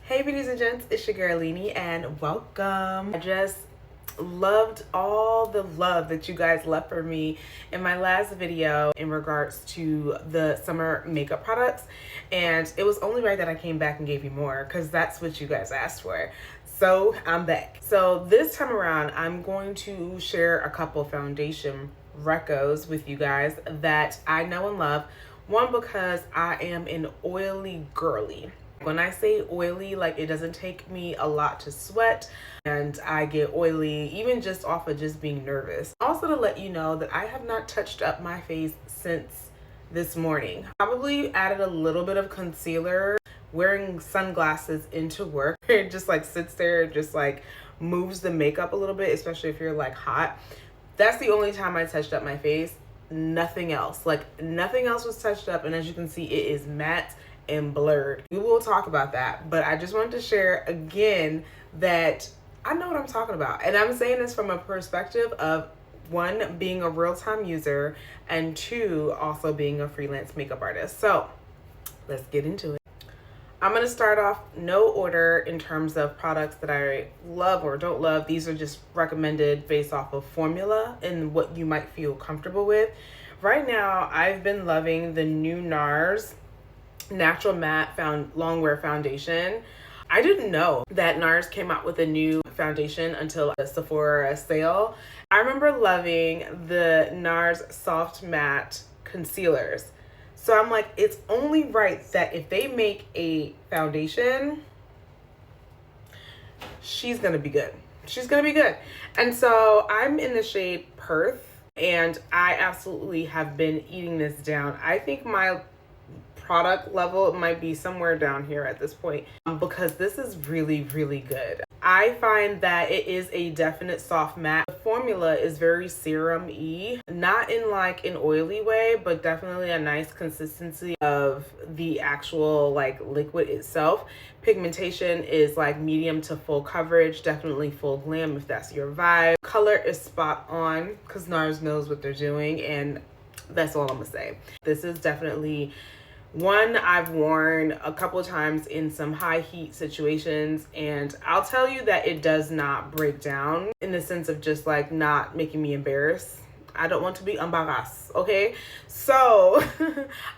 Hey beauties and gents, it's your girl Leni and welcome. I just loved all the love that you guys left for me in my last video in regards to the summer makeup products, and it was only right that I came back and gave you more because that's what you guys asked for. So I'm back. So this time around I'm going to share a couple foundation recos with you guys that I know and love. One, because I am an oily girly. When I say oily, like, it doesn't take me a lot to sweat, and I get oily even just off of just being nervous. Also, to let you know that I have not touched up my face since this morning. Probably added a little bit of concealer, wearing sunglasses into work. It just like sits there and just like moves the makeup a little bit, especially if you're like hot. That's the only time I touched up my face. Nothing else. Like, nothing else was touched up, and as you can see, it is matte and blurred. We will talk about that, but I just wanted to share again that I know what I'm talking about, and I'm saying this from a perspective of one, being a real-time user, and two, also being a freelance makeup artist. So let's get into it. I'm going to start off no order in terms of products that I love or don't love. These are just recommended based off of formula and what you might feel comfortable with. Right now, I've been loving the new NARS Natural Matte Longwear Foundation. I didn't know that NARS came out with a new foundation until the Sephora sale. I remember loving the NARS Soft Matte Concealers. So I'm like, it's only right that if they make a foundation, she's gonna be good. She's gonna be good. And so I'm in the shade Perth, and I absolutely have been eating this down. I think my product level might be somewhere down here at this point, because this is really good. I find that it is a definite soft matte. The formula is very serum-y, not in like an oily way, but definitely a nice consistency of the actual like liquid itself. Pigmentation is like medium to full coverage, definitely full glam if that's your vibe. Color is spot on because NARS knows what they're doing, and that's all I'm gonna say. This is definitely one I've worn a couple of times in some high heat situations, and I'll tell you that it does not break down in the sense of just like not making me embarrassed. I don't want to be embarrassed, okay? So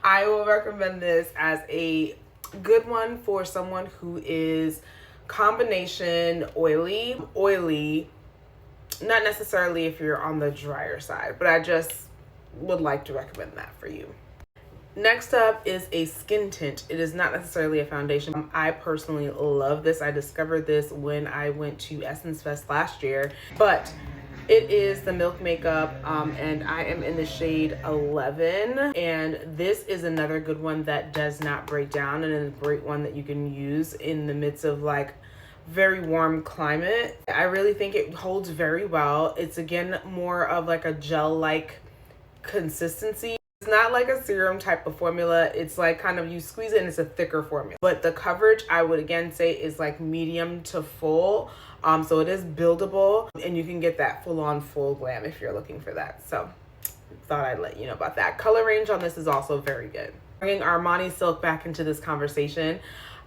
I will recommend this as a good one for someone who is combination oily, not necessarily if you're on the drier side, but I just would like to recommend that for you. Next up is a skin tint. It is not necessarily a foundation. I personally love this. I discovered this when I went to Essence Fest last year, but it is the Milk Makeup, and I am in the shade 11, and this is another good one that does not break down, and is a great one that you can use in the midst of like very warm climate. I really think it holds very well. It's again more of like a gel-like consistency. It's not like a serum type of formula. It's like kind of you squeeze it and it's a thicker formula. But the coverage, I would again say, is like medium to full. So it is buildable, and you can get that full-on full glam if you're looking for that. So thought I'd let you know about that. Color range on this is also very good. Bringing Armani Silk back into this conversation,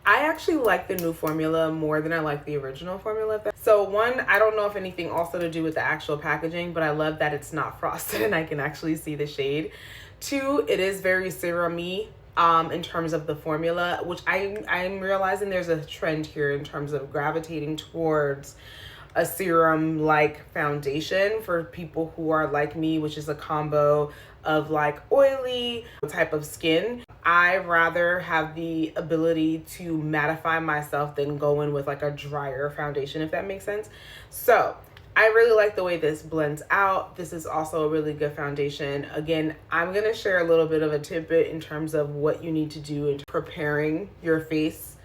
I actually like the new formula more than I like the original formula. So one, I don't know if anything also to do with the actual packaging, but I love that it's not frosted and I can actually see the shade. Two, it is very serum-y in terms of the formula, which I'm realizing there's a trend here in terms of gravitating towards a serum-like foundation for people who are like me, which is a combo of like oily type of skin. I rather have the ability to mattify myself than go in with like a drier foundation, if that makes sense. So I really like the way this blends out. This is also a really good foundation. Again, I'm gonna share a little bit of a tidbit in terms of what you need to do in preparing your face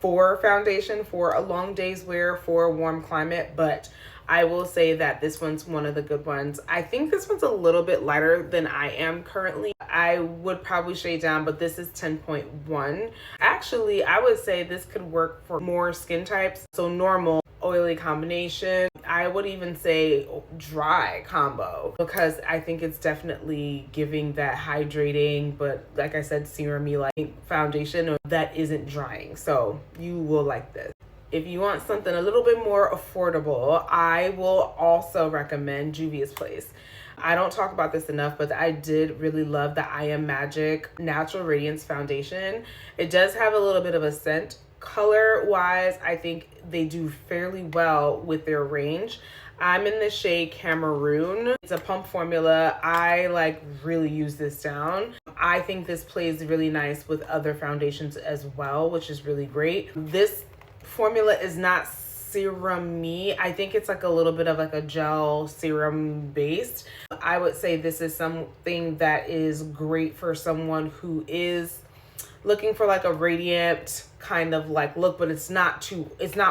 for foundation, for a long day's wear, for a warm climate, but I will say that this one's one of the good ones. I think this one's a little bit lighter than I am currently. I would probably shade down, but this is 10.1. Actually, I would say this could work for more skin types. So normal, oily combination. I would even say dry combo, because I think it's definitely giving that hydrating, but like I said, serum-y like foundation that isn't drying. So you will like this. If you want something a little bit more affordable, I will also recommend Juvia's Place. I don't talk about this enough, but I did really love the I Am Magic Natural Radiance Foundation. It does have a little bit of a scent. Color wise, I think they do fairly well with their range. I'm in the shade Cameroon. It's a pump formula. I like really use this down. I think this plays really nice with other foundations as well, which is really great. This formula is not serum-y. I think it's like a little bit of like a gel serum based. I would say this is something that is great for someone who is looking for like a radiant kind of like look, but it's not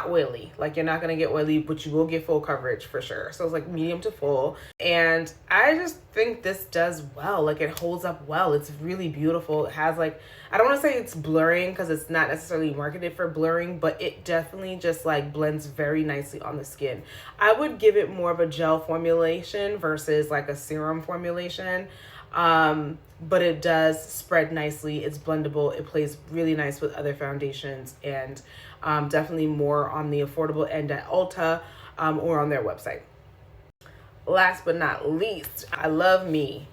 oily. Like you're not gonna get oily, but you will get full coverage for sure. So it's like medium to full. And I just think this does well. Like it holds up well. It's really beautiful. It has like, I don't want to say it's blurring because it's not necessarily marketed for blurring, but it definitely just like blends very nicely on the skin. I would give it more of a gel formulation versus like a serum formulation. But it does spread nicely. It's blendable. It plays really nice with other foundations, and definitely more on the affordable end at Ulta or on their website. Last but not least, I love me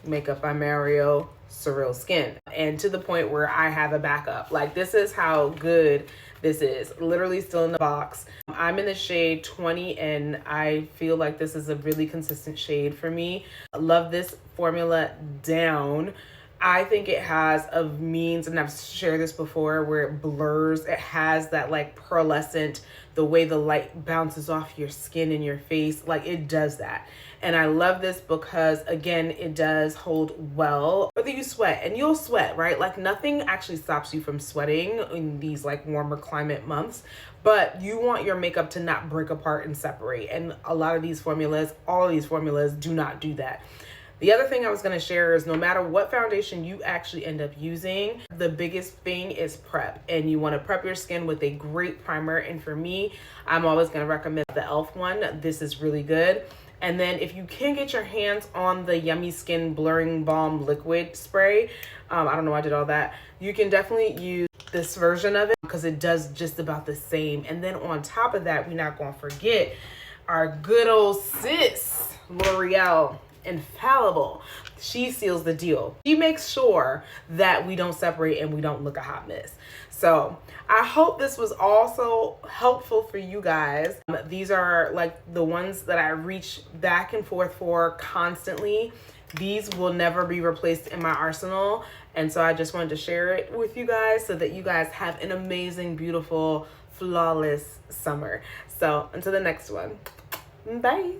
Makeup by Mario Surreal Skin, and to the point where I have a backup. Like this is how good this is. Literally still in the box. I'm in the shade 20 and I feel like this is a really consistent shade for me. I love this formula down. I think it has a means, and I've shared this before, where it blurs. It has that like pearlescent, the way the light bounces off your skin and your face, like it does that. And I love this because again, it does hold well. Whether you sweat, and you'll sweat, right? Like nothing actually stops you from sweating in these like warmer climate months, but you want your makeup to not break apart and separate. And a lot of these formulas, all of these formulas do not do that. The other thing I was going to share is no matter what foundation you actually end up using, the biggest thing is prep. And you want to prep your skin with a great primer. And for me, I'm always going to recommend the e.l.f. one. This is really good. And then if you can get your hands on the Yummy Skin Blurring Balm Liquid Spray, I don't know why I did all that. You can definitely use this version of it because it does just about the same. And then on top of that, we're not going to forget our good old sis, L'Oreal Infallible. She seals the deal. She makes sure that we don't separate and we don't look a hot mess. So I hope this was also helpful for you guys. These are like the ones that I reach back and forth for constantly. These will never be replaced in my arsenal. And so I just wanted to share it with you guys so that you guys have an amazing, beautiful, flawless summer. So until the next one, bye.